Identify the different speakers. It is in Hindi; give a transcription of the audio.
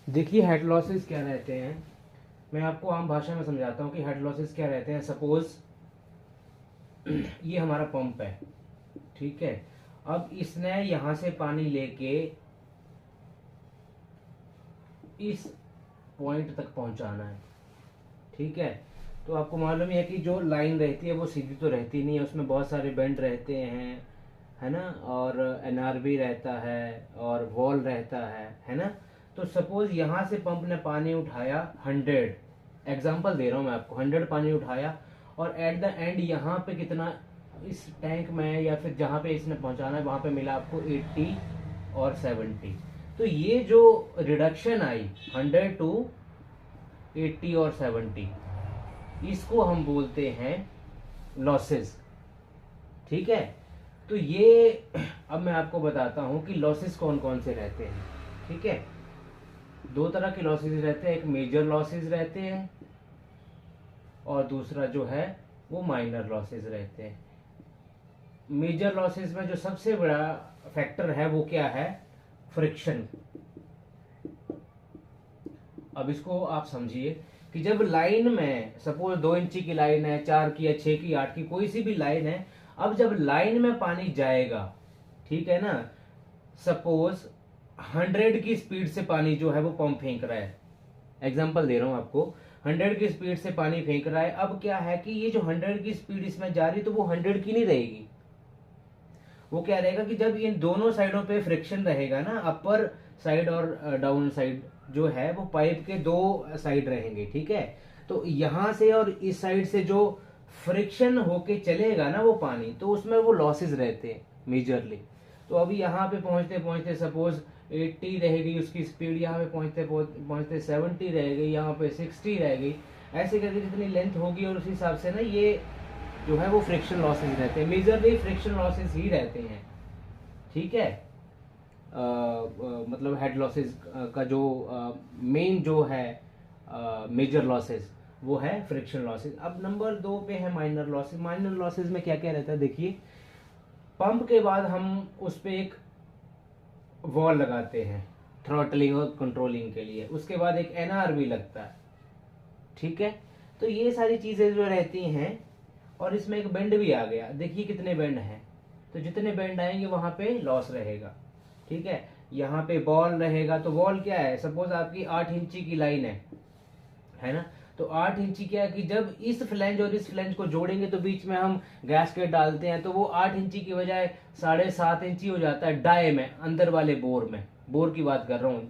Speaker 1: देखिए हेड लॉसेस क्या रहते हैं, मैं आपको आम भाषा में समझाता हूँ कि हेड लॉसेस क्या रहते हैं। सपोज ये हमारा पंप है, ठीक है। अब इसने यहाँ से पानी लेके इस पॉइंट तक पहुंचाना है, ठीक है। तो आपको मालूम है कि जो लाइन रहती है वो सीधी तो रहती नहीं है, उसमें बहुत सारे बेंड रहते हैं, है ना। और एनआरबी रहता है और वॉल रहता है ना। तो सपोज यहाँ से पंप ने पानी उठाया 100, एग्जांपल दे रहा हूँ मैं आपको, 100 पानी उठाया, और एट द एंड यहाँ पे कितना इस टैंक में या फिर जहाँ पे इसने पहुँचाना है वहाँ पे मिला आपको 80 और 70। तो ये जो रिडक्शन आई 100 टू 80 और 70, इसको हम बोलते हैं लॉसेस, ठीक है। तो ये अब मैं आपको बताता हूं कि लॉसेस कौन कौन से रहते हैं, ठीक है। दो तरह के लॉसेस रहते हैं, एक मेजर लॉसेस रहते हैं और दूसरा जो है वो माइनर लॉसेस रहते हैं। मेजर लॉसेस में जो सबसे बड़ा फैक्टर है वो क्या है, फ्रिक्शन। अब इसको आप समझिए कि जब लाइन में सपोज 2 इंची की लाइन है, 4 की या 6 की, 8 की, कोई सी भी लाइन है, अब जब लाइन में पानी जाएगा, ठीक है ना, सपोज 100 की स्पीड से पानी जो है वो पंप फेंक रहा है, एग्जांपल दे रहा हूं आपको, 100 की स्पीड से पानी फेंक रहा है। अब क्या है कि ये जो 100 की स्पीड इसमें जा रही, तो वो 100 की नहीं रहेगी, वो क्या रहेगा कि जब इन दोनों साइडों पे फ्रिक्शन रहेगा ना, अपर साइड और डाउन साइड जो है, वो पाइप के दो साइड रहेंगे, ठीक है। तो यहां से और इस साइड से जो फ्रिक्शन होके चलेगा ना वो पानी, तो उसमें वो लॉसेस रहते हैं मेजरली। तो अभी यहाँ पे पहुंचते पहुंचते सपोज 80 रह गई उसकी स्पीड, यहाँ पे पहुंचते पहुंचते 70 रह गई, यहाँ पे 60 रह गई, ऐसे करके जितनी लेंथ होगी और उस हिसाब से ना ये जो है वो फ्रिक्शन लॉसेस रहते हैं, मेजरली फ्रिक्शन लॉसेस ही रहते हैं, ठीक है। मतलब हेड लॉसेस का जो मेन जो है मेजर लॉसेस वो है फ्रिक्शन लॉसेस। अब नंबर 2 पे है माइनर लॉसेस। माइनर लॉसेस में क्या क्या रहता है, देखिए पंप के बाद हम उस पे एक वॉल लगाते हैं थ्रॉटलिंग और कंट्रोलिंग के लिए, उसके बाद एक एनआरबी लगता है, ठीक है। तो ये सारी चीजें जो रहती हैं, और इसमें एक बेंड भी आ गया, देखिए कितने बेंड हैं, तो जितने बेंड आएंगे वहां पे लॉस रहेगा, ठीक है। यहाँ पे बॉल रहेगा, तो बॉल क्या है, सपोज आपकी 8 इंची की लाइन है ना। तो 8 इंची क्या है कि जब इस फ्लैंज और इस फ्लैंज को जोड़ेंगे तो बीच में हम गैसकेट डालते हैं, तो वो 8 इंची की बजाय 7.5 इंची हो जाता है डाई में, अंदर वाले बोर में, बोर की बात कर रहा हूँ,